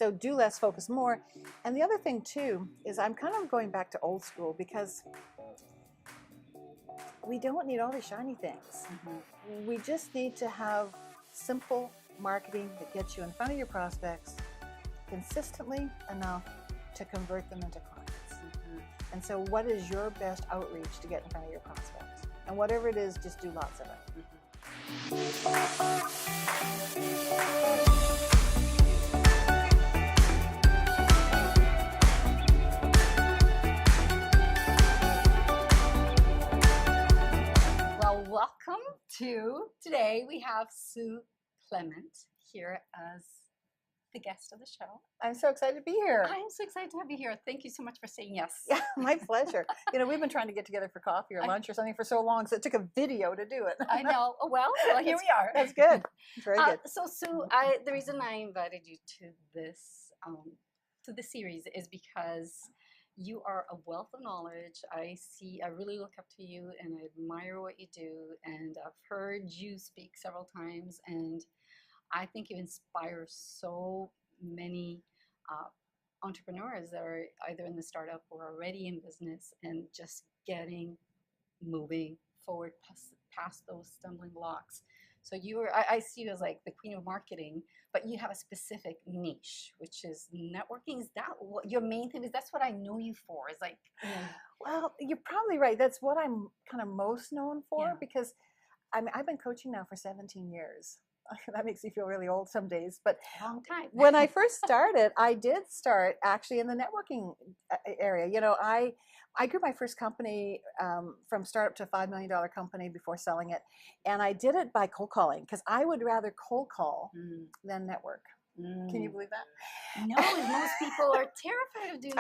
So do less, focus more. And the other thing too is I'm kind of going back to old school, because we don't need all the shiny things. We just need to have simple marketing that gets you in front of your prospects consistently enough to convert them into clients. And so what is your best outreach to get in front of your prospects? And whatever it is, just do lots of it. Well, welcome to today. We have Sue Clement here as the guest of the show. I'm so excited to be here. I'm so excited to have you here. Thank you so much for saying yes. Yeah, my pleasure. We've been trying to get together for coffee or lunch or something for so long, so it took a video to do it. I know. Well, here we are. That's good. Very good. So, Sue, the reason I invited you to this series is because you are a wealth of knowledge. I really look up to you and I admire what you do. And I've heard you speak several times, and I think you inspire so many entrepreneurs that are either in the startup or already in business and just getting moving forward past those stumbling blocks. So I see you as like the queen of marketing, but you have a specific niche, which is networking. Is that what your main thing is? That's what I know you for. Is like, Well, you're probably right. That's what I'm kind of most known for, Yeah. because I've been coaching now for 17 years. That makes me feel really old some days. But long time. when I first started, I did start actually in the networking area. I grew my first company from startup to a $5 million company before selling it. And I did it by cold calling, because I would rather cold call than network. Can you believe that? No, most people are terrified of doing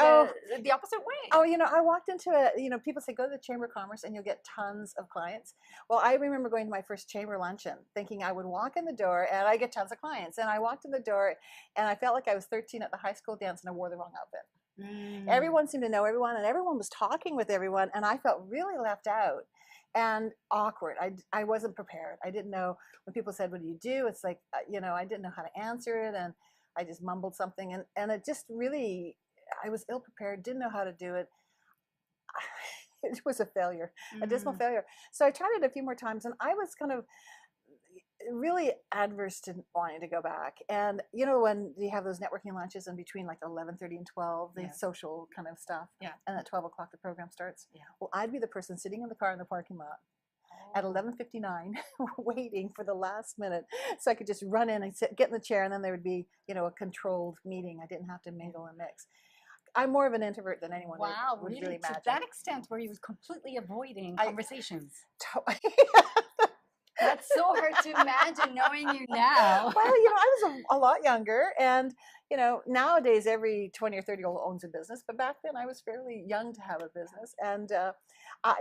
the opposite way. Oh, I walked into people say, go to the Chamber of Commerce and you'll get tons of clients. Well, I remember going to my first chamber luncheon thinking I would walk in the door and I get tons of clients. And I walked in the door and I felt like I was 13 at the high school dance and I wore the wrong outfit. Everyone seemed to know everyone and everyone was talking with everyone. And I felt really left out and awkward. I wasn't prepared. I didn't know when people said, what do you do? It's like, I didn't know how to answer it. And I just mumbled something. And it just really, I was ill prepared, didn't know how to do it. It was a failure, a dismal failure. So I tried it a few more times and I was kind of really adverse to wanting to go back. And when you have those networking lunches in between like 11:30 and 12, the social kind of stuff, and at 12 o'clock the program starts, well, I'd be the person sitting in the car in the parking lot at 11:59 waiting for the last minute so I could just run in and get in the chair, and then there would be a controlled meeting. I didn't have to mingle and mix. I'm more of an introvert than anyone would really imagine. To that extent where you was completely avoiding conversations. That's so hard to imagine knowing you now. Well, I was a lot younger, and nowadays every 20 or 30-year-old owns a business, but back then I was fairly young to have a business, and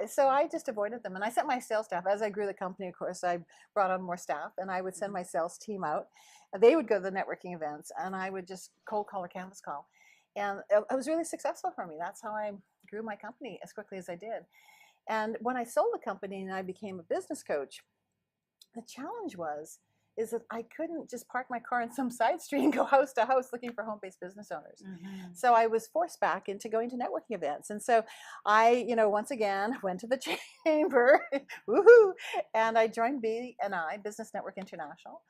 so I just avoided them. And I sent my sales staff, as I grew the company, of course, I brought on more staff, and I would send my sales team out. They would go to the networking events, and I would just cold call or canvas call. And it was really successful for me. That's how I grew my company as quickly as I did. And when I sold the company and I became a business coach, the challenge is that I couldn't just park my car in some side street and go house to house looking for home-based business owners. So I was forced back into going to networking events. And so I, once again, went to the chamber, woohoo, and I joined BNI, Business Network International.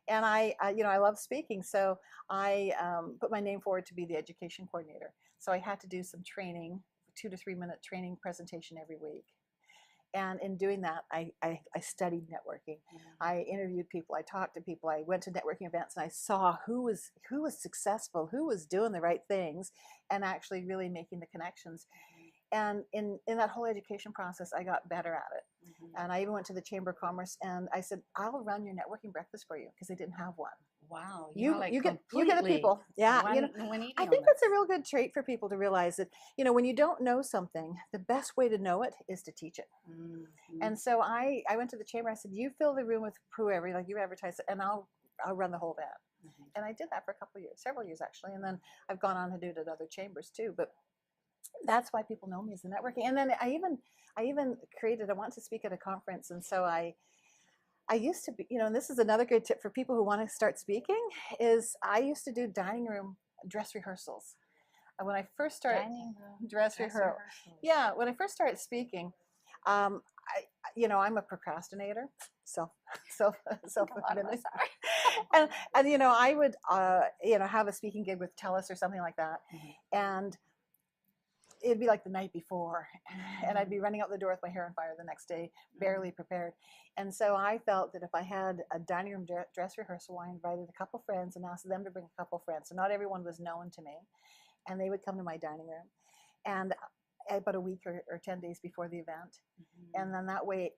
And I love speaking. So I put my name forward to be the education coordinator. So I had to do some training, 2 to 3 minute training presentation every week. And in doing that, I studied networking. I interviewed people. I talked to people. I went to networking events, and I saw who was successful, who was doing the right things, and actually really making the connections. And in that whole education process, I got better at it. And I even went to the Chamber of Commerce, and I said, I'll run your networking breakfast for you, because they didn't have one. Wow, you get the people. Yeah, I think that's a real good trait for people to realize that when you don't know something, the best way to know it is to teach it. And so I went to the chamber. I said, you fill the room with whoever, like you advertise it, and I'll run the whole event. And I did that for a couple of years, several years actually, and then I've gone on to do it at other chambers too. But that's why people know me as the networking. And then I even created. I want to speak at a conference, and so I used to be, and this is another good tip for people who want to start speaking, is I used to do dining room dress rehearsals. And when I first started Dining room, dress rehearsal, yeah, when I first started speaking, I'm a procrastinator, self self self Come on, admitted, sorry. and I would have a speaking gig with Telus or something like that, and it'd be like the night before, and I'd be running out the door with my hair on fire the next day, barely prepared. And so I felt that if I had a dining room dress rehearsal, I invited a couple friends and asked them to bring a couple friends. So not everyone was known to me, and they would come to my dining room, and about a week or 10 days before the event. And then that way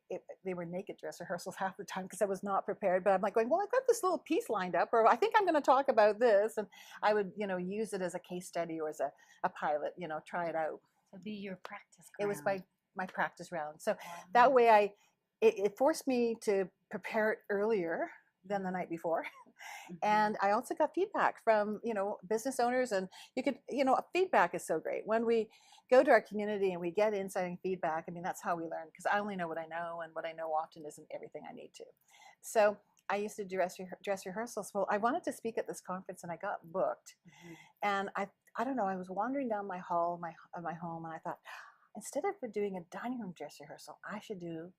they were naked dress rehearsals half the time because I was not prepared. But I'm like going, well, I've got this little piece lined up, or I think I'm going to talk about this. And I would, use it as a case study or as a pilot, try it out. To be your practice ground. It was my practice round. So that way it forced me to prepare it earlier than the night before. And I also got feedback from, business owners, and you could, feedback is so great. When we go to our community and we get insight and feedback, I mean, that's how we learn, because I only know what I know, and what I know often isn't everything I need to. So I used to do dress rehearsals. Well, I wanted to speak at this conference and I got booked. And I don't know, I was wandering down my hall of my home, and I thought, instead of doing a dining room dress rehearsal, I should do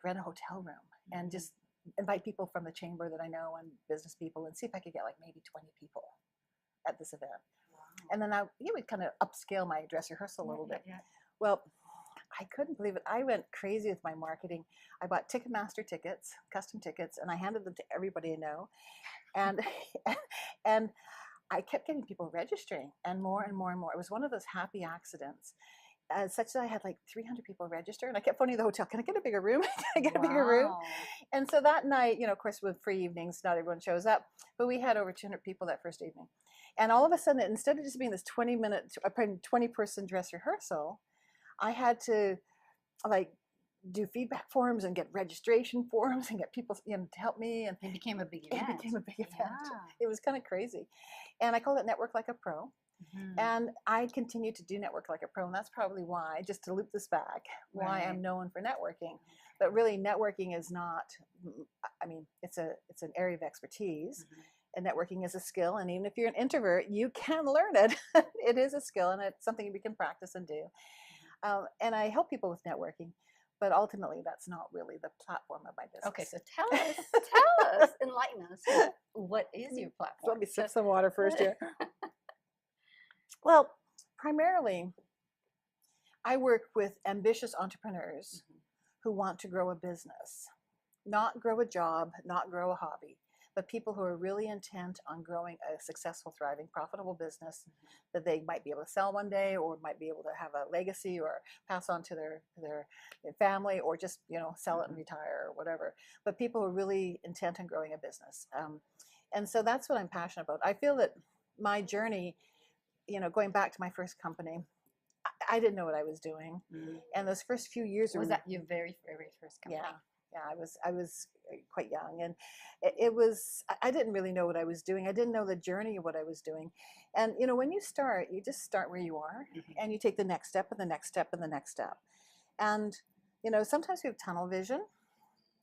rent a hotel room and just invite people from the chamber that I know and business people, and see if I could get maybe 20 people at this event. And then you would kind of upscale my dress rehearsal a little bit. Well, I couldn't believe it. I went crazy with my marketing. I bought Ticketmaster tickets, custom tickets, and I handed them to everybody I know. And and I kept getting people registering, and more and more and more. It was one of those happy accidents. Such that I had 300 people register, and I kept phoning the hotel, can I get a bigger room? Can I get a bigger room? And so that night, of course, with free evenings, not everyone shows up, but we had over 200 people that first evening. And all of a sudden, instead of just being this 20-person dress rehearsal, I had to do feedback forms and get registration forms and get people to help me. And it became a big event. It became a big event. It was kind of crazy. And I called it Network Like a Pro. And I continue to do Network Like a Pro, and that's probably why, just to loop this back, why I'm known for networking. But really, networking is not, it's an area of expertise, and networking is a skill, and even if you're an introvert, you can learn it. It is a skill, and it's something we can practice and do. And I help people with networking, but ultimately, that's not really the platform of my business. Okay, so tell us, enlighten us, what is your platform? So let me sip some water first here. Well, primarily, I work with ambitious entrepreneurs who want to grow a business, not grow a job, not grow a hobby, but people who are really intent on growing a successful, thriving, profitable business that they might be able to sell one day, or might be able to have a legacy or pass on to their family, or just sell it and retire or whatever. But people who are really intent on growing a business. And so that's what I'm passionate about. I feel that my journey, going back to my first company, I didn't know what I was doing. And those first few years was that your very, very first company? Yeah, I was quite young, and I didn't really know what I was doing. I didn't know the journey of what I was doing. And when you start, you just start where you are, and you take the next step and the next step and the next step. And sometimes we have tunnel vision,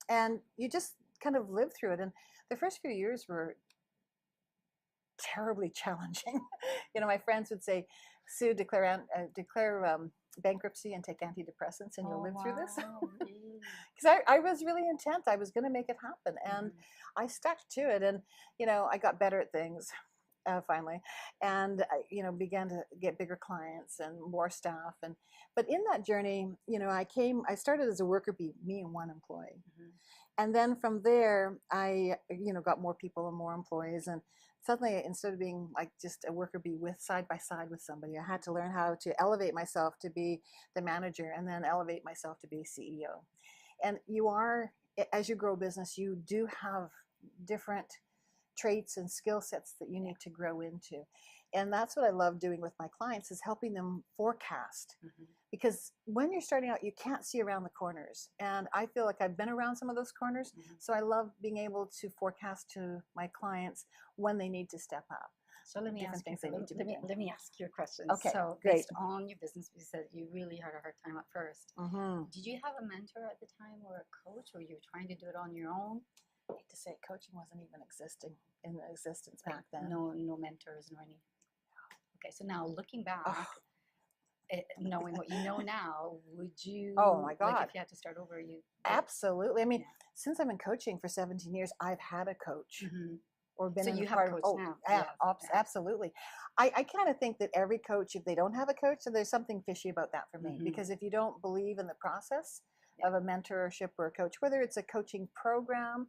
and you just kind of live through it. And the first few years were terribly challenging. My friends would say, Sue, declare bankruptcy and take antidepressants, and you'll live through this. Because I was really intent. I was going to make it happen, and I stuck to it. And I got better at things finally, and I began to get bigger clients and more staff. But in that journey, I started as a worker bee, me and one employee. And then from there, I got more people and more employees, and suddenly, instead of being just a worker bee with side by side with somebody, I had to learn how to elevate myself to be the manager, and then elevate myself to be CEO. And as you grow a business, you do have different traits and skill sets that you need to grow into. And that's what I love doing with my clients, is helping them forecast. Because when you're starting out, you can't see around the corners. And I feel like I've been around some of those corners. So I love being able to forecast to my clients when they need to step up. So let me ask you a question. Okay, so great. Based on your business, you said you really had a hard time at first. Did you have a mentor at the time, or a coach, or you were trying to do it on your own? hate to say it, coaching wasn't even in existence back then. No mentors, no any. Okay, so now looking back, Oh, knowing what you know now, would you? oh my Like, God. if you had to start over, you. Absolutely. I mean, Yeah. since I've been coaching for 17 years, I've had a coach. Mm-hmm. Or been So in you the have part a of, coach oh now. yeah, Yeah. absolutely. I kind of think that every coach, if they don't have a coach, so there's something fishy about that for me. Mm-hmm. Because if you don't believe in the process Yeah. of a mentorship or a coach, whether it's a coaching program,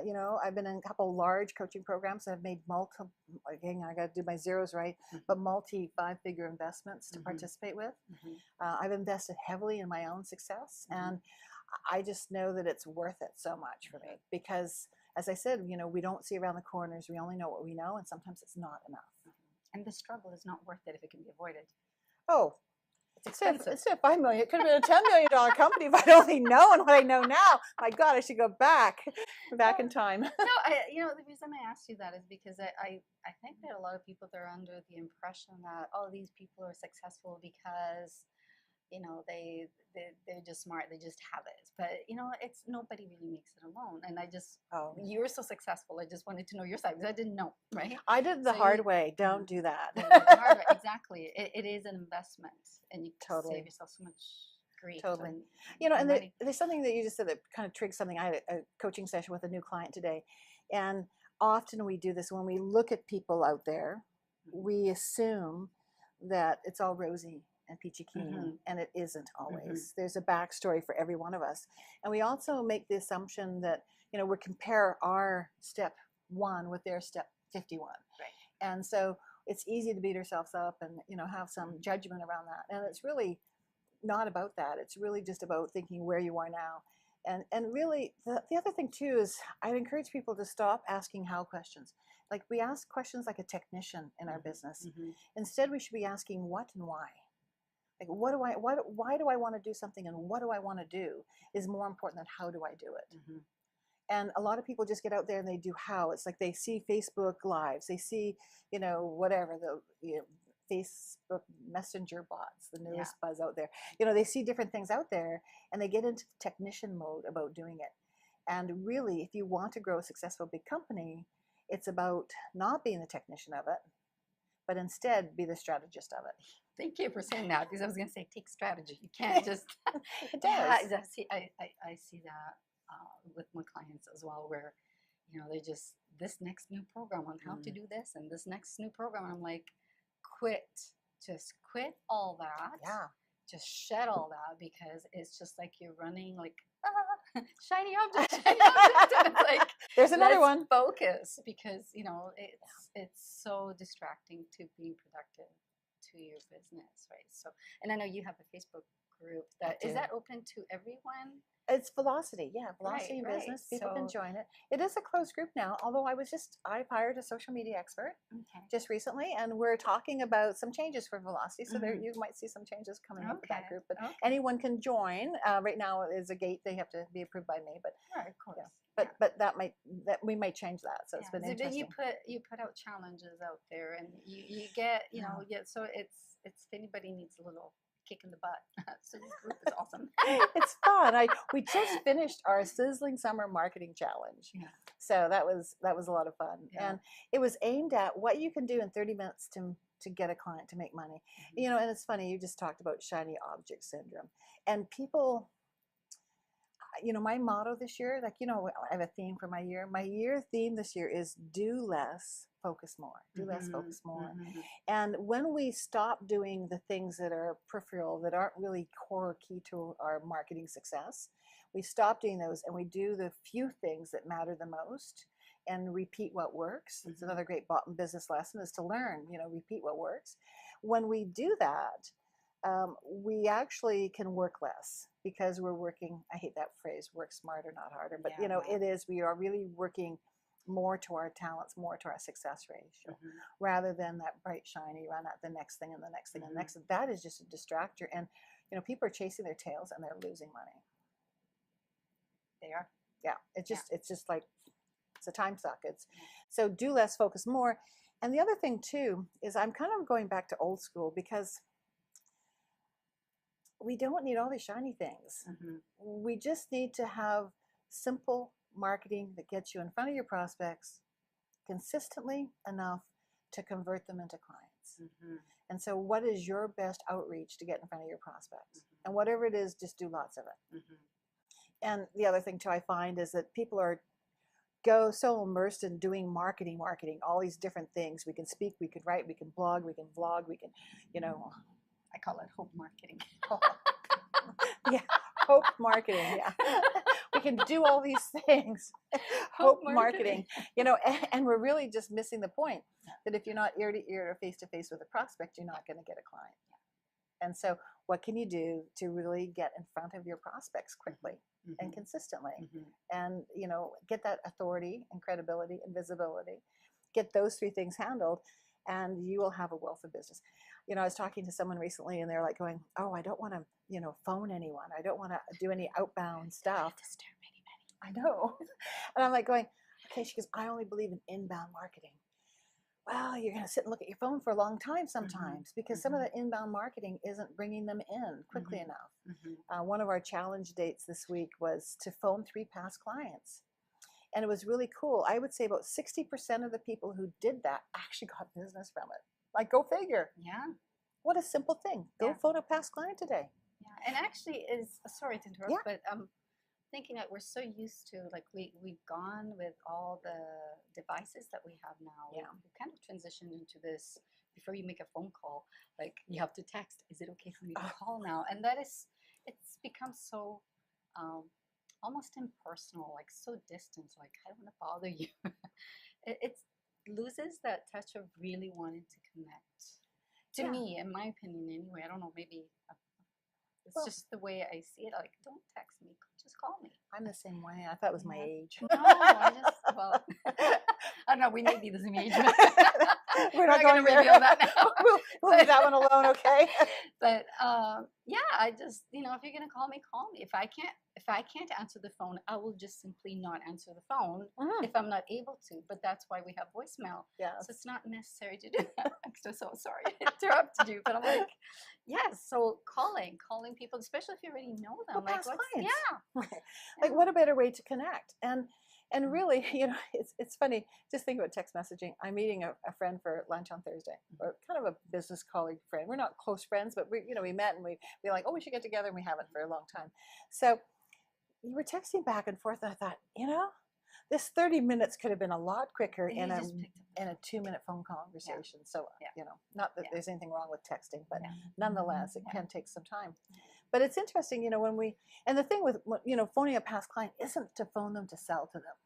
you know, I've been in a couple large coaching programs. I've made multiple, again, I got to do my zeros right, Mm-hmm. but multi 5-figure investments to Mm-hmm. participate with. Mm-hmm. I've invested heavily in my own success, Mm-hmm. and I just know that it's worth it so much for me because, as I said, you know, we don't see around the corners. We only know what we know, and sometimes it's not enough. And the struggle is not worth it if it can be avoided. Oh, It's expensive. instead of $5 million, it could have been a $10 million company if I'd only known what I know now. My God, I should go back in time. No, you know, the reason I asked you that is because I think that a lot of people, they're under the impression that, oh, these people are successful because, you know, they're just smart, they just have it. But you know, it's nobody really makes it alone. And you're so successful. I just wanted to know your side because I didn't know, right? I did the hard way. Don't do that. The hard way. Exactly. It is an investment, and you can Totally. save yourself so much grief. Totally. And, You know, and money. there's something that you just said that kind of triggers something. I had a coaching session with a new client today, and often we do this when we look at people out there, we assume that it's all rosy and peachy keen, Mm-hmm. and it isn't always. There's a backstory for every one of us, and we also make the assumption that, you know, we compare our step 1 with their step 51, Right. and so it's easy to beat ourselves up and, you know, have some judgment around that, and it's really not about that. It's really just about thinking where you are now. And really, the other thing too is I'd encourage people to stop asking how questions. Like, we ask questions like a technician in our business. Mm-hmm. Instead, we should be asking what and why. Like, why do I want to do something, and what do I want to do is more important than how do I do it. Mm-hmm. And a lot of people just get out there and they do how. It's like they see Facebook lives, they see, you know, whatever, Facebook Messenger bots, the newest buzz out there. You know, they see different things out there and they get into technician mode about doing it. And really, if you want to grow a successful big company, it's about not being the technician of it, but instead be the strategist of it. Thank you for saying that, because I was going to say take strategy. You can't just. It does. Yeah, I see that with my clients as well, where, you know, they just, this next new program on how to do this and this next new program. I'm like, just quit all that. Yeah. Just shed all that, because it's just like you're running like shiny object, shiny object. And it's like, there's another one. Focus, because, you know, it's so distracting to being productive to your business, right? So, and I know you have a Facebook group that is that open to everyone? It's Velocity, yeah, Velocity Right, Business. People can so- join it. It is a closed group now, although I've hired a social media expert Okay. just recently, and we're talking about some changes for Velocity. So there, you might see some changes coming up with that Okay, group. But okay. anyone can join. Right now, is a gate; they have to be approved by me. But Right, of course. yeah. But we might change that. So it's been So then interesting. you put out challenges out there, and you get, you know, so it's if anybody needs a little kick in the butt. So this group is awesome. It's fun. We just finished our sizzling summer marketing challenge. Yeah. So that was a lot of fun. Yeah. And it was aimed at what you can do in 30 minutes to get a client to make money. You know, and it's funny, you just talked about shiny object syndrome. And people, you know, my motto this year, like, you know, I have a theme for my year. My year theme this year is do less, focus more. Do less, focus more. And when we stop doing the things that are peripheral, that aren't really core or key to our marketing success, we stop doing those and we do the few things that matter the most and repeat what works. It's another great business lesson, is to learn, you know, repeat what works. When we do that, we actually can work less, because we're working, I hate that phrase, work smarter, not harder, but you know, it is, we are really working more to our talents, more to our success ratio, rather than that bright, shiny, run at the next thing and the next thing and the next. That is just a distractor. And, you know, people are chasing their tails and they're losing money. They are. Yeah. It's just like, it's a time suck. So do less, focus more. And the other thing too, is I'm kind of going back to old school, because we don't need all these shiny things. We just need to have simple marketing that gets you in front of your prospects consistently enough to convert them into clients. Mm-hmm. And so what is your best outreach to get in front of your prospects? Mm-hmm. And whatever it is, just do lots of it. Mm-hmm. And the other thing too I find is that people are so immersed in doing marketing, all these different things. We can speak, we can write, we can blog, we can vlog, we can, I call it hope marketing. yeah, hope marketing. Yeah, we can do all these things. Hope marketing. And we're really just missing the point that if you're not ear to ear or face to face with a prospect, you're not going to get a client. And so what can you do to really get in front of your prospects quickly and consistently and, get that authority and credibility and visibility, get those three things handled, and you will have a wealth of business. I was talking to someone recently and they're like going, oh, I don't want to, phone anyone. I don't want to do any outbound stuff. Disturb anybody. I know. And I'm like going, okay, she goes, I only believe in inbound marketing. Well, you're going to sit and look at your phone for a long time sometimes because some of the inbound marketing isn't bringing them in quickly enough. One of our challenge dates this week was to phone 3 past clients. And it was really cool. I would say about 60% of the people who did that actually got business from it. Like, go figure. Yeah. What a simple thing. Go phone a past client today. Yeah. And actually sorry to interrupt, but thinking that we're so used to, like, we've gone with all the devices that we have now. Yeah. We kind of transitioned into this. Before you make a phone call, like, you have to text, is it okay for me to call now? And it's become so almost impersonal, like so distant, like, I don't want to bother you. It loses that touch of really wanting to connect. To me, in my opinion anyway, I don't know, maybe it's just the way I see it. Like, don't text me, just call me. I'm the same way. I thought it was my age. No, I don't know, we may be the same age. We're not going to there. reveal that now. We'll leave that one alone, okay? But I just, if you're gonna call me, call me. If I can't answer the phone, I will just simply not answer the phone if I'm not able to. But that's why we have voicemail. Yeah. So it's not necessary to do that. I'm so sorry I interrupted you, but I'm like, yes. So calling people, especially if you already know them, like what's, clients. Yeah. Like, what a better way to connect? And really, it's funny. Just think about text messaging. I'm meeting a friend for lunch on Thursday, or kind of a business colleague friend. We're not close friends, but we met and we like, oh, we should get together, and we haven't for a long time. So we were texting back and forth, and I thought, this 30 minutes could have been a lot quicker in a 2-minute phone conversation. So, not that there's anything wrong with texting, but nonetheless, it can take some time. But it's interesting, and the thing with, phoning a past client isn't to phone them to sell to them.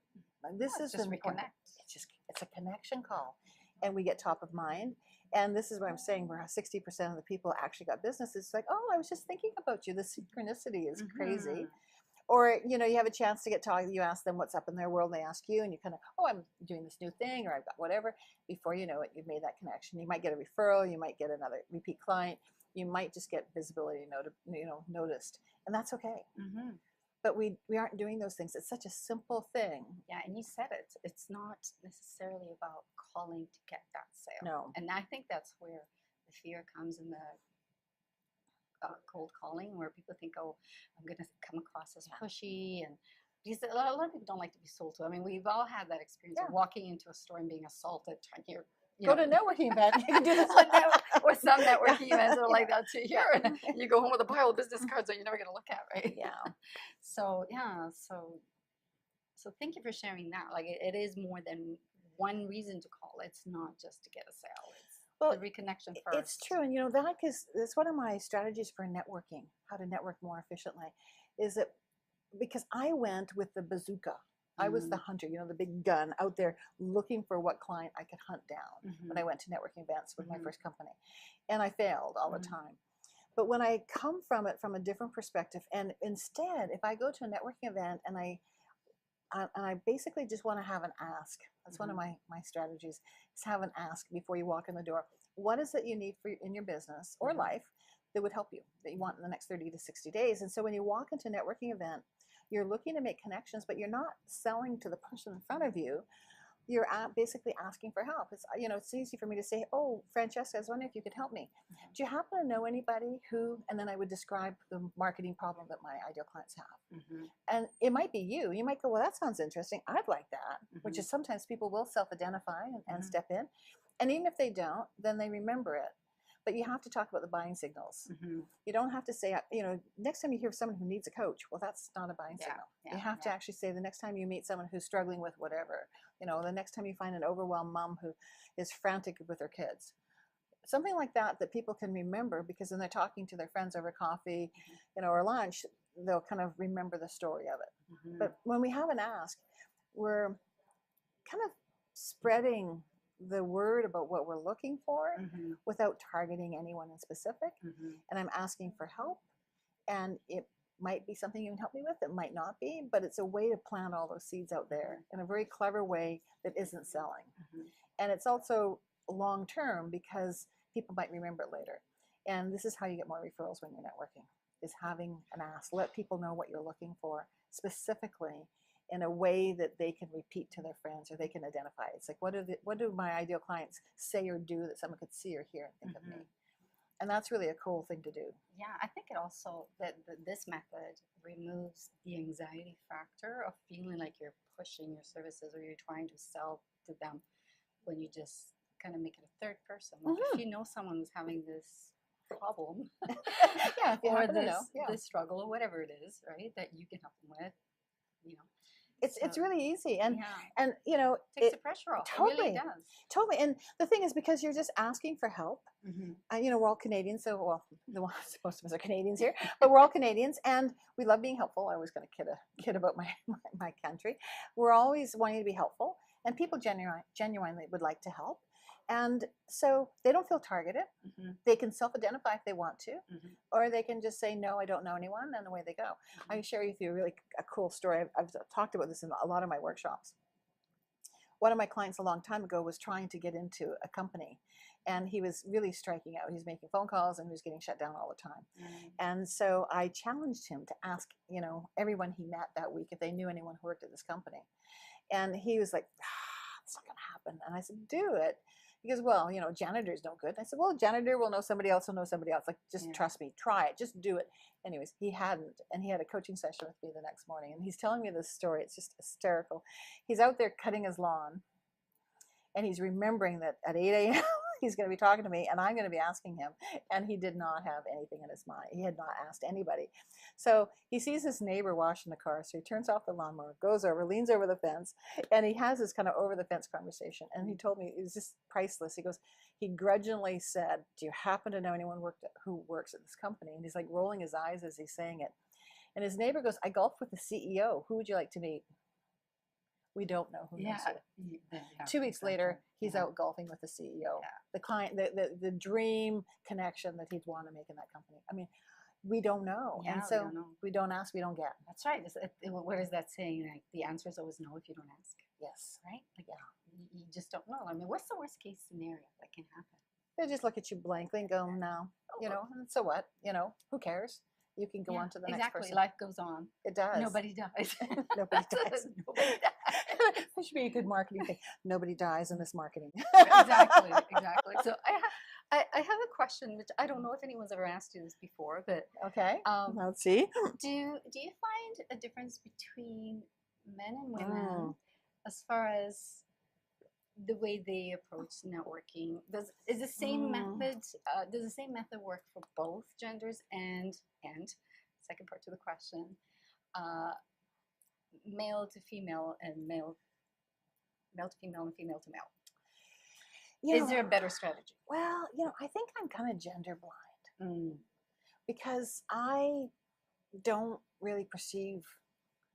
Like, this is just important. reconnect. It's a connection call, and we get top of mind. And this is what I'm saying, where 60% of the people actually got business. It's like, oh, I was just thinking about you. The synchronicity is crazy. Or, you have a chance to get talking, you ask them what's up in their world, and they ask you, and you kind of, oh, I'm doing this new thing, or I've got whatever. Before you know it, you've made that connection. You might get a referral, you might get another repeat client, you might just get visibility noticed, and that's okay. But we aren't doing those things. It's such a simple thing. Yeah, and you said it. It's not necessarily about calling to get that sale. No. And I think that's where the fear comes in the cold calling, where people think, oh, I'm going to come across as pushy, and because a lot of people don't like to be sold to. I mean, we've all had that experience of walking into a store and being assaulted, trying to hear. Go to a networking event. You can do this or some networking events are like that too. Here, you go home with a pile of business cards that you're never going to look at, right? Yeah. So thank you for sharing that. Like, it is more than one reason to call. It's not just to get a sale. It's the reconnection first. It's true, and that is one of my strategies for networking. How to network more efficiently, is that because I went with the bazooka. I was the hunter, the big gun out there looking for what client I could hunt down when I went to networking events with my first company. And I failed all the time. But when I come from it from a different perspective, and instead, if I go to a networking event and I basically just want to have an ask, that's one of my strategies, is have an ask before you walk in the door. What is it you need in your business or life that would help you, that you want in the next 30 to 60 days? And so when you walk into a networking event, you're looking to make connections, but you're not selling to the person in front of you. you're basically asking for help. It's, it's easy for me to say, oh, Francesca, I was wondering if you could help me. Do you happen to know anybody who, and then I would describe the marketing problem that my ideal clients have. And it might be you. You might go, well, that sounds interesting. I'd like that, which is sometimes people will self-identify and step in. And even if they don't, then they remember it. But you have to talk about the buying signals. You don't have to say, next time you hear someone who needs a coach, well, that's not a buying signal. You have to actually say the next time you meet someone who's struggling with whatever, the next time you find an overwhelmed mom who is frantic with her kids. Something like that people can remember, because when they're talking to their friends over coffee, or lunch, they'll kind of remember the story of it. But when we have an ask, we're kind of spreading the word about what we're looking for without targeting anyone in specific. And I'm asking for help, and it might be something you can help me with. It might not be, but it's a way to plant all those seeds out there in a very clever way that isn't selling. And it's also long term, because people might remember it later. And this is how you get more referrals when you're networking, is having an ask. Let people know what you're looking for specifically, in a way that they can repeat to their friends, or they can identify. It's like, what do my ideal clients say or do that someone could see or hear and think of me? And that's really a cool thing to do. Yeah, I think it also, that this method removes the anxiety factor of feeling like you're pushing your services or you're trying to sell to them, when you just kind of make it a third person. Like if you know someone who's having this problem, or this struggle or whatever it is, right, that you can help them with, It's really easy, and takes the pressure off. Totally, it really does. Totally. And the thing is, because you're just asking for help. We're all Canadians, so most of us are Canadians here, but we're all Canadians, and we love being helpful. I always going to kid about my country. We're always wanting to be helpful, and people genuinely would like to help. And so they don't feel targeted. They can self-identify if they want to, or they can just say, no, I don't know anyone, and away they go. I can share with you a cool story. I've talked about this in a lot of my workshops. One of my clients a long time ago was trying to get into a company, and he was really striking out. He was making phone calls, and he was getting shut down all the time. And so I challenged him to ask, everyone he met that week if they knew anyone who worked at this company. And he was like, it's not going to happen. And I said, do it. He goes, well, janitor's no good. And I said, well, janitor will know somebody else who'll know somebody else. Like, just trust me, try it, just do it. Anyways, he hadn't. And he had a coaching session with me the next morning. And he's telling me this story. It's just hysterical. He's out there cutting his lawn. And he's remembering that at 8 a.m. he's going to be talking to me, and I'm going to be asking him. And he did not have anything in his mind. He had not asked anybody. So he sees his neighbor washing the car. So he turns off the lawnmower, goes over, leans over the fence, and he has this kind of over the fence conversation. And he told me, it was just priceless. He goes, he grudgingly said, do you happen to know anyone who works at this company? And he's like rolling his eyes as he's saying it. And his neighbor goes, I golf with the CEO. Who would you like to meet? We don't know who knows who. 2 weeks later, he's out golfing with the CEO. The client, the dream connection that he'd want to make in that company. I mean, we don't know. And so we don't ask, we don't get. That's right. Where is that saying? Like, the answer is always no if you don't ask. Yes. Right? Like, you just don't know. I mean, what's the worst case scenario that can happen? They just look at you blankly and go, no. And so what? Who cares? You can go on to the next person. Life goes on. It does. Nobody dies. Nobody dies. Nobody dies. That should be a good marketing thing. Nobody dies in this marketing. Exactly. So I have a question, which I don't know if anyone's ever asked you this before, but okay. Let's see. Do you find a difference between men and women as far as the way they approach networking? Does the same method work for both genders? And second part to the question, male to female and male to female and female to male. Is there a better strategy? Well, I think I'm kind of gender blind because I don't really perceive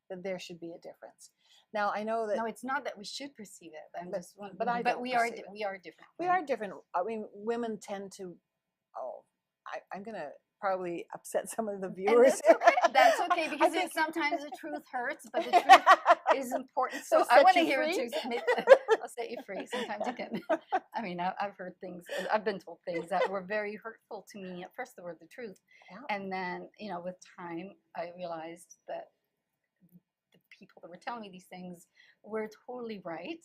that there should be a difference. Now I know that. No, it's not that we should perceive it. But we are different. We are different. I mean, women tend to. I'm gonna probably upset some of the viewers. That's okay because sometimes the truth hurts, but the truth is important. So I want to hear it too. I'll set you free. Sometimes you can. I mean, I've heard things. I've been told things that were very hurtful to me. At first, they were the truth, and then with time, I realized that the people that were telling me these things were totally right,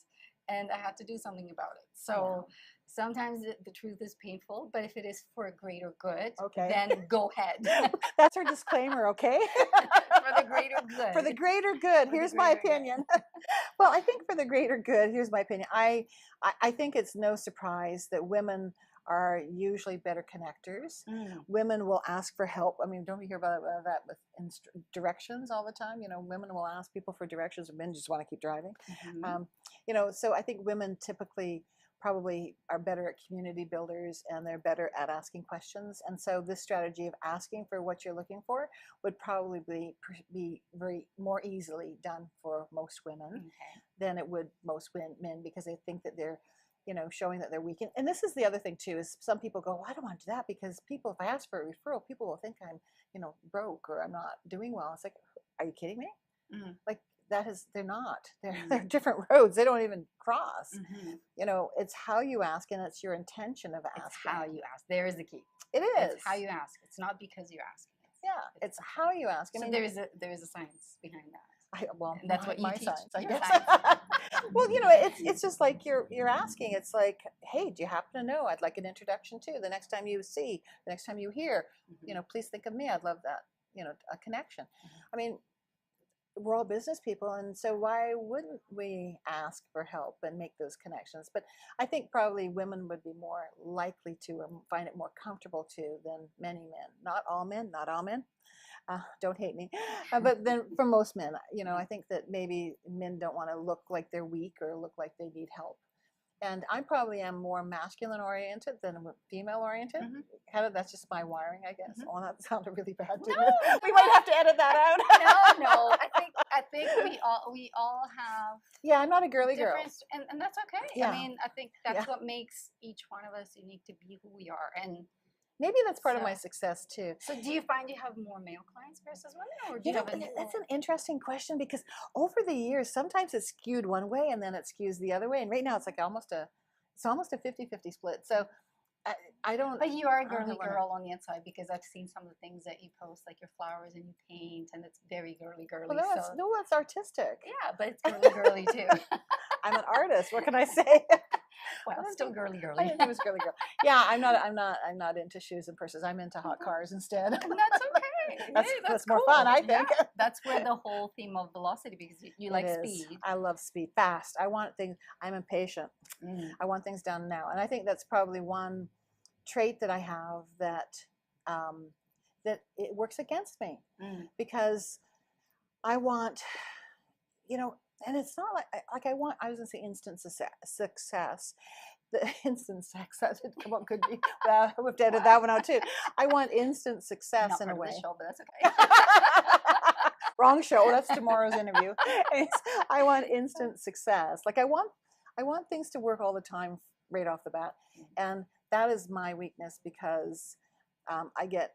and I had to do something about it. So sometimes the truth is painful, but if it is for a greater good, then go ahead. That's our disclaimer, okay? For the greater good. For the greater good. Here's my opinion. Well, I think for the greater good, here's my opinion. I think it's no surprise that women are usually better connectors. Women will ask for help. I mean, don't we hear about that with directions all the time? You know, women will ask people for directions, and men just want to keep driving. You know, so I think women typically probably are better at community builders, and they're better at asking questions. And so this strategy of asking for what you're looking for would probably be very more easily done for most women than it would most men, because they think that they're, you know, showing that they're weak. And this is the other thing too, is some people go, well, I don't want to do that because people, if I ask for a referral, people will think I'm, you know, broke or I'm not doing well. It's like, are you kidding me? Like, they're not. They're different roads. They don't even cross. You know, it's how you ask, and it's your intention of asking. It's how you ask. There is the key. It is. It's how you ask. It's not because you're asking. It's how you ask. I mean, there is a science behind that. Well, and that's what you teach. Science, I your guess. science. Well, you know, it's just like you're asking. It's like, hey, do you happen to know? I'd like an introduction too. The next time you see, the next time you hear, you know, please think of me. I'd love that. You know, a connection. I mean, we're all business people, and so why wouldn't we ask for help and make those connections? But I think probably women would be more likely to, or find it more comfortable to, than many men. Not all men. Don't hate me, but then for most men, you know, I think that maybe men don't want to look like they're weak or look like they need help. And I probably am more masculine oriented than female oriented. Kind of, that's just my wiring, I guess. Oh, that sounded really bad, didn't it? We might have to edit that out. No. I think we all have. Yeah, I'm not a girly girl, and that's okay. Yeah. I mean, I think that's what makes each one of us unique to be who we are, and maybe that's part of my success too. So do you find you have more male clients versus women, or do you have that's an interesting question, because over the years, sometimes it's skewed one way and then it skews the other way. And right now it's like almost a 50-50 split. So I don't. But you are a girly girl on the inside, because I've seen some of the things that you post, like your flowers and you paint, and it's very girly. Well, that's artistic. Yeah, but it's girly too. I'm an artist. What can I say? Well, it's still girly. I think it was girly girl. Yeah, I'm not into shoes and purses. I'm into hot cars instead. And that's okay. That's more fun, I think. Yeah, that's where the whole theme of velocity, because you like speed. I love speed, fast. I want things. I'm impatient. I want things done now, and I think that's probably one trait that I have that that it works against me, because I want, you know. And it's not like I was going to say instant success. The instant success would come up, could be. Well, I have to edit that one out too. I want instant success not in a part way. Of the show, but that's okay. Wrong show. That's tomorrow's interview. I want instant success. Like I want things to work all the time right off the bat, and that is my weakness, because I get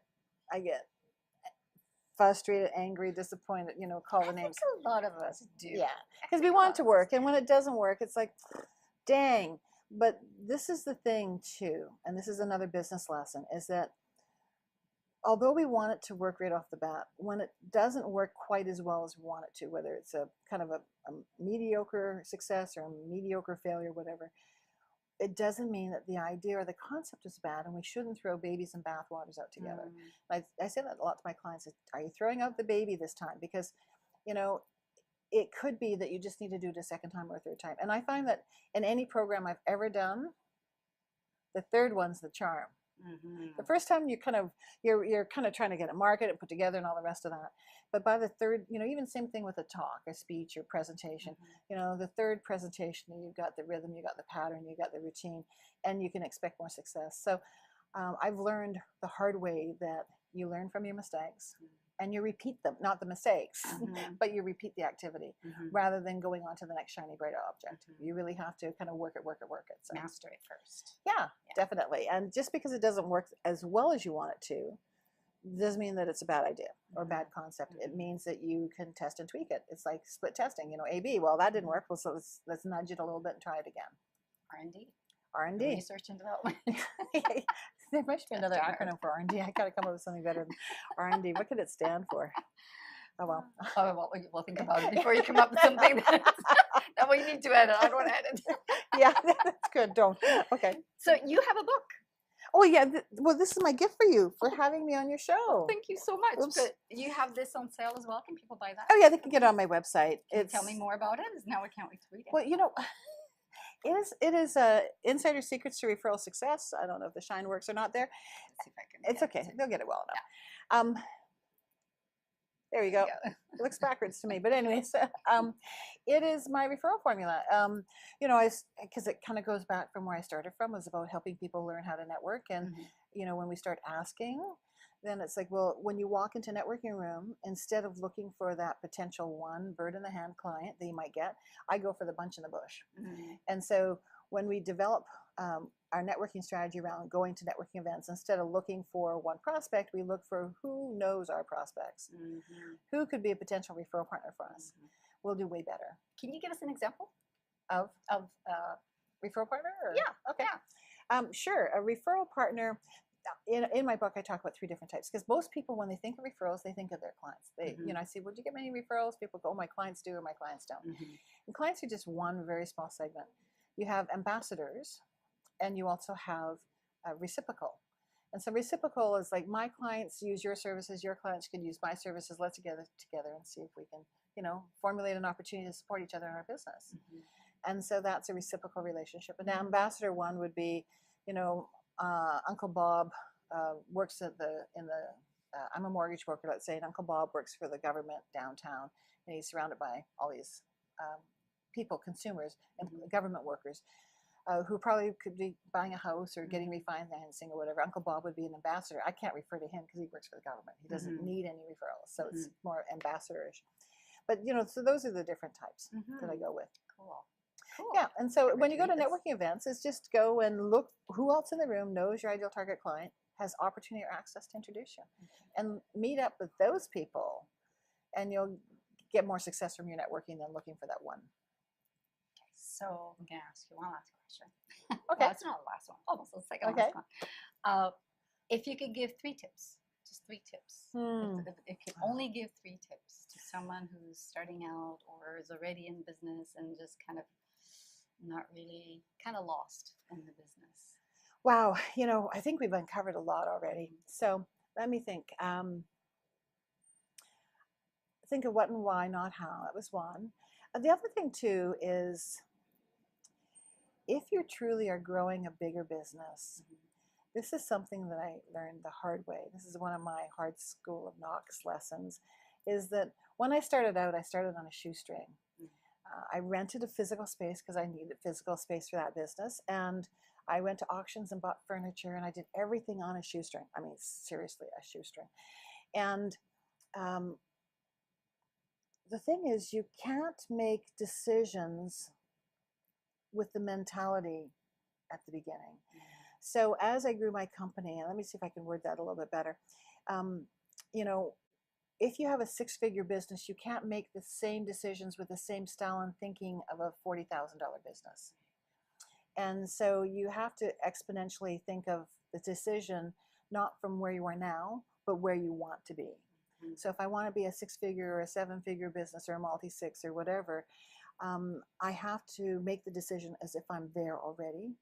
frustrated, angry, disappointed, you know, call the names. I think a lot of us do. Yeah, because we want it to work, and when it doesn't work, it's like, dang. But this is the thing too, and this is another business lesson, is that although we want it to work right off the bat, when it doesn't work quite as well as we want it to, whether it's a kind of a mediocre success or a mediocre failure, whatever, it doesn't mean that the idea or the concept is bad, and we shouldn't throw babies and bathwaters out together. I say that a lot to my clients. Are you throwing out the baby this time? Because, you know, it could be that you just need to do it a second time or a third time. And I find that in any program I've ever done, the third one's the charm. The first time you're kind of trying to get a market and put together and all the rest of that. But by the third, you know, even same thing with a talk, a speech, or presentation. You know, the third presentation, you've got the rhythm, you got the pattern, you got the routine, and you can expect more success. So I've learned the hard way that you learn from your mistakes, and you repeat them, not the mistakes, but you repeat the activity rather than going on to the next shiny, bright object. You really have to kind of work it. So. Master it first. Yeah, definitely. And just because it doesn't work as well as you want it to, doesn't mean that it's a bad idea or a bad concept. It means that you can test and tweak it. It's like split testing, you know, A/B. Well, that didn't work. Well, so let's nudge it a little bit and try it again. R&D. R&D. Research and development. There must be another acronym for R&D. I got to come up with something better than R&D. What could it stand for? Oh well. Oh, well, we'll think about it before you come up with something that we need to edit. I don't want to edit. Yeah, that's good. Don't. Okay. So you have a book. Oh yeah. Well, this is my gift for you for having me on your Oh, show. thank you so much. Oops. But you have this on sale as well. Can people buy that? Oh yeah, they can get it on my website. Can you tell me more about it? Now I can't wait to read it. Well, it is insider secrets to referral success. I don't know if the shine works or not there. Let's see if I can It's get okay. it. They'll get it well enough. There you go. Yeah. It looks backwards to me, but anyways, it is my referral formula. Because it kind of goes back from where I started from, was about helping people learn how to network. And Mhm. when we start asking, then it's like, well, when you walk into a networking room, instead of looking for that potential one bird in the hand client that you might get, I go for the bunch in the bush. Mhm. And so when we develop our networking strategy around going to networking events, instead of looking for one prospect, we look for who knows our prospects, Mhm. who could be a potential referral partner for us. Mhm. We'll do way better. Can you give us an example Of of? referral partner? Or? Yeah. Okay. Yeah. Sure. A referral partner. In my book, I talk about 3 different types, because most people, when they think of referrals, they think of their clients. I say, well, do you get many referrals? People go, oh, my clients do, or my clients don't. Mhm. And clients are just one very small segment. You have ambassadors, and you also have reciprocal. And so reciprocal is like, my clients use your services, your clients can use my services. Let's get together and see if we can, formulate an opportunity to support each other in our business. Mhm. And so that's a reciprocal relationship. An ambassador one would be, Uncle Bob works I'm a mortgage broker, let's say, and Uncle Bob works for the government downtown, and he's surrounded by all these people, consumers, and government workers. Who probably could be buying a house or getting refinancing or whatever. Uncle Bob would be an ambassador. I can't refer to him because he works for the government. He doesn't need any referrals, so it's more ambassadorish. But so those are the different types that I go with. Cool. Cool. Yeah, and so Can't when wait you to go to read networking events, it's just go and look who else in the room knows your ideal target client, has opportunity or access to introduce you, and meet up with those people, and you'll get more success from your networking than looking for that one. So I'm gonna ask you one last question. Okay. Well, it's not the last one. Almost the second Okay. last one. If you could give 3 tips, just 3 tips. If you could only give 3 tips to someone who's starting out or is already in business and just kind of not really, kind of lost in the business. Wow, I think we've uncovered a lot already. So let me think. Think of what and why, not how. That was one. The other thing too is, if you truly are growing a bigger business, this is something that I learned the hard way. This is one of my hard School of Knox lessons, is that when I started out, I started on a shoestring. I rented a physical space because I needed physical space for that business, and I went to auctions and bought furniture, and I did everything on a shoestring. I mean, seriously, a shoestring. And the thing is, you can't make decisions with the mentality at the beginning. So as I grew my company, and let me see if I can word that a little bit better. If you have a 6-figure business, you can't make the same decisions with the same style and thinking of a $40,000 business. And so you have to exponentially think of the decision not from where you are now, but where you want to be. So if I want to be a 6-figure or a 7-figure business or a multi-6 or whatever, I have to make the decision as if I'm there already,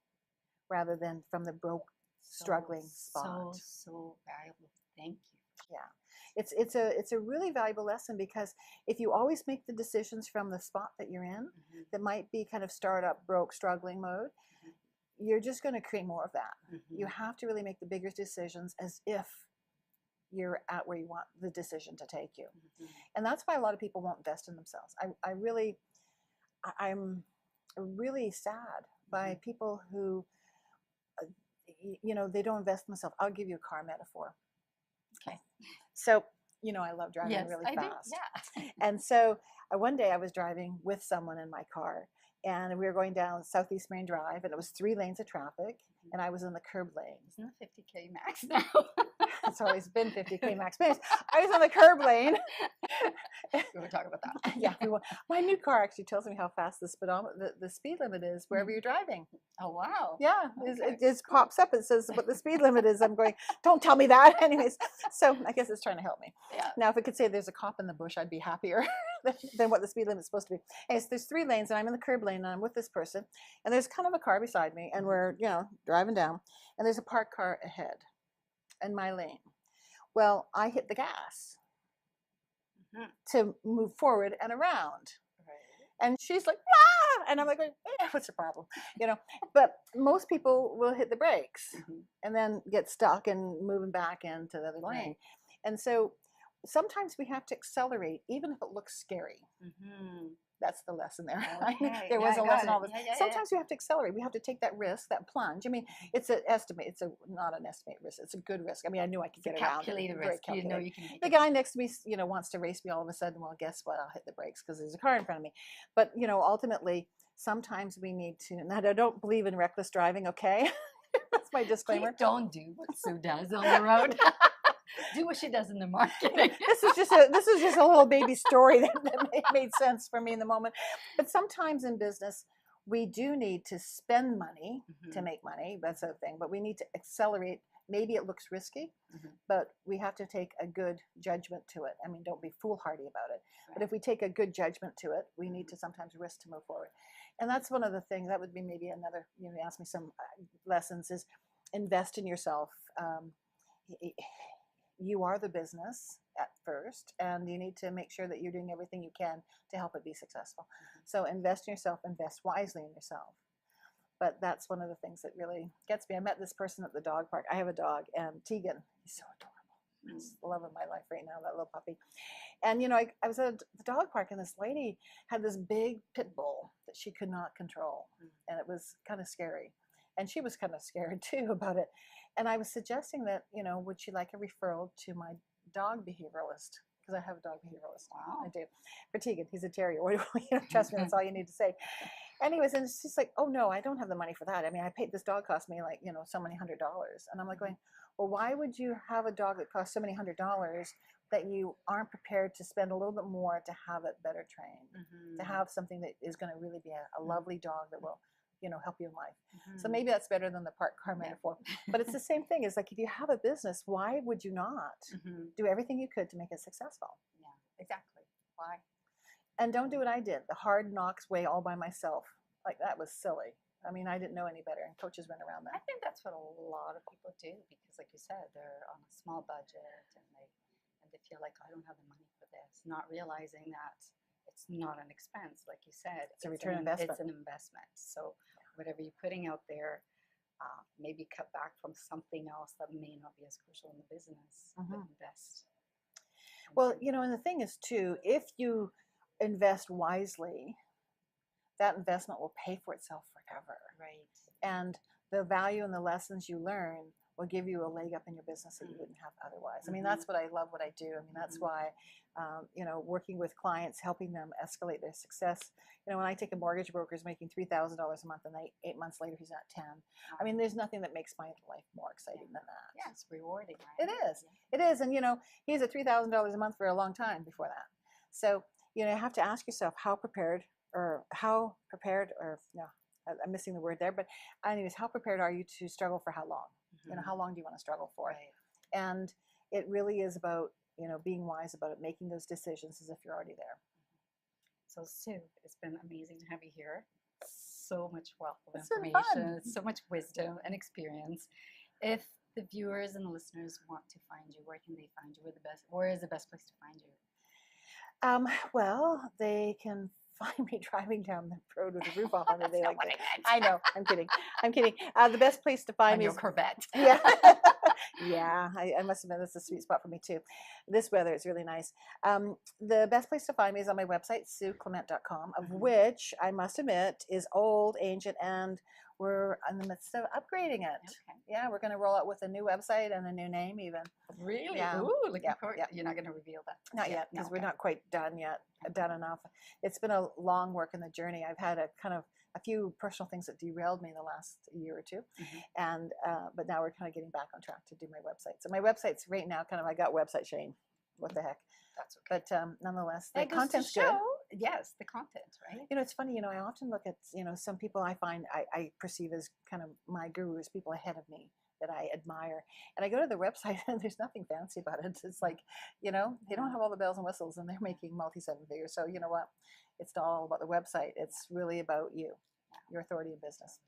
rather than from the broke, struggling spot. So valuable. Thank you. Yeah, it's a really valuable lesson, because if you always make the decisions from the spot that you're in, that might be kind of startup, broke, struggling mode, you're just going to create more of that. You have to really make the bigger decisions as if you're at where you want the decision to take you. And that's why a lot of people won't invest in themselves. I'm really sad by people who, they don't invest in themselves. I'll give you a car metaphor. Okay. So, I love driving really fast. Yeah. And so one day I was driving with someone in my car, and we were going down Southeast Marine Drive, and it was 3 lanes of traffic, and I was in the curb lane. Isn't it 50K max now? It's always been 50K max. But I was on the curb lane. We were talking about that. Yeah, my new car actually tells me how fast the speed limit is wherever you're driving. Oh, wow. Yeah, Okay. it just pops up. It says what the speed limit is. I'm going, don't tell me that. Anyways, so I guess it's trying to help me. Yeah. Now, if it could say there's a cop in the bush, I'd be happier than what the speed limit's supposed to be. Anyways, there's 3 lanes, and I'm in the curb lane, and I'm with this person, and there's kind of a car beside me, and we're, driving down, and there's a parked car ahead in my lane. Well, I hit the gas to move forward and around. And she's like, ah! And I'm like, what's the problem? But most people will hit the brakes and then get stuck and moving back into the other lane. And so sometimes we have to accelerate, even if it looks scary. That's the lesson there. Okay. There was a lesson all this. Yeah, Sometimes we have to accelerate. We have to take that risk, that plunge. I mean, it's an estimate. It's not an estimate risk. It's a good risk. I mean, I knew I could get around it. Calculated Very risk. You know calculated. you can make The it. guy next to me, wants to race me all of a sudden. Well, guess what? I'll hit the brakes because there's a car in front of me. But, ultimately, sometimes we need to. Now, I don't believe in reckless driving, okay? That's my disclaimer. Please don't do what Sue does on the road. Do what she does in the marketing. This is just a little baby story that made sense for me in the moment. But sometimes in business, we do need to spend money to make money. That's a thing. But we need to accelerate. Maybe it looks risky, but we have to take a good judgment to it. I mean, don't be foolhardy about it. But if we take a good judgment to it, we need to sometimes risk to move forward. And that's one of the things. That would be maybe another. You ask me some lessons. Is invest in yourself. You are the business at first, and you need to make sure that you're doing everything you can to help it be successful. So invest in yourself, invest wisely in yourself. But that's one of the things that really gets me. I met this person at the dog park. I have a dog, and Tegan, he's so adorable. It's the love of my life right now, that little puppy. And, I was at the dog park, and this lady had this big pit bull that she could not control, and it was kind of scary. And she was kind of scared, too, about it. And I was suggesting that, would she like a referral to my dog behavioralist? Because I have a dog behavioralist. Wow. I do. For Tegan, he's a terrier. Trust me, that's all you need to say. Anyways, and she's like, oh, no, I don't have the money for that. I mean, this dog cost me like, so many $100. And I'm like going, well, why would you have a dog that costs so many $100 that you aren't prepared to spend a little bit more to have it better trained, to have something that is going to really be a lovely dog that will help you in life. So maybe that's better than the parked car metaphor. But it's the same thing. It's like, if you have a business, why would you not do everything you could to make it successful? Yeah, exactly. Why? And don't do what I did, the hard knocks way all by myself. Like, that was silly. I mean, I didn't know any better, and coaches went around that. I think that's what a lot of people do, because like you said, they're on a small budget, and they feel like, I don't have the money for this, not realizing that it's not an expense, like you said. It's a return investment. It's an investment. So whatever you're putting out there, maybe cut back from something else that may not be as crucial in the business, but invest. Well, and the thing is, too, if you invest wisely, that investment will pay for itself forever. Right. And the value and the lessons you learn will give you a leg up in your business that you wouldn't have otherwise. I mean, that's what I love what I do. I mean, that's why, working with clients, helping them escalate their success. When I take a mortgage broker who's making $3,000 a month, and 8 months later he's at 10. I mean, there's nothing that makes my life more exciting than that. Yeah, it's rewarding. Right? It is. It is. And, he's at $3,000 a month for a long time before that. So, you have to ask yourself how prepared, I'm missing the word there, but anyways, how prepared are you to struggle for how long? How long do you want to struggle for? Right. And it really is about, being wise about it, making those decisions as if you're already there. So Sue, it's been amazing to have you here. So much wealth of It's been fun. information, so much wisdom and experience. If the viewers and the listeners want to find you, where can they find you? Where is the best place to find you? Well, they can find me driving down the road with the roof off every day like this. I know. I'm kidding. The best place to find me Your is Corvette. yeah. Yeah, I must admit that's a sweet spot for me too. This weather is really nice. The best place to find me is on my website, sueclement.com, of which I must admit is old, ancient, and we're in the midst of upgrading it. Okay. Yeah, we're going to roll out with a new website and a new name even. Really? Yeah. Ooh, looking Yeah, forward. yeah. You're not going to reveal that Not yet, because we're okay. not quite done yet, done enough. It's been a long work in the journey. I've had a few personal things that derailed me in the last year or two, and but now we're kind of getting back on track to do my website. So my website's right now I got website shame. What the heck? That's okay. But nonetheless, the That goes to content's show, good. yes, the content, right? It's funny. I often look at some people I find I perceive as kind of my gurus, people ahead of me that I admire, and I go to the website and there's nothing fancy about it. It's like they don't have all the bells and whistles, and they're making multi-seven figures. So you know what? It's not all about the website. It's really about you, your authority in business.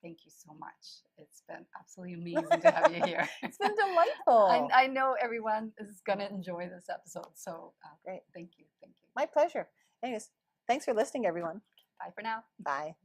Thank you so much. It's been absolutely amazing to have you here. It's been delightful. I know everyone is going to enjoy this episode. So great. Thank you. Thank you. My pleasure. Anyways, thanks for listening, everyone. Bye for now. Bye.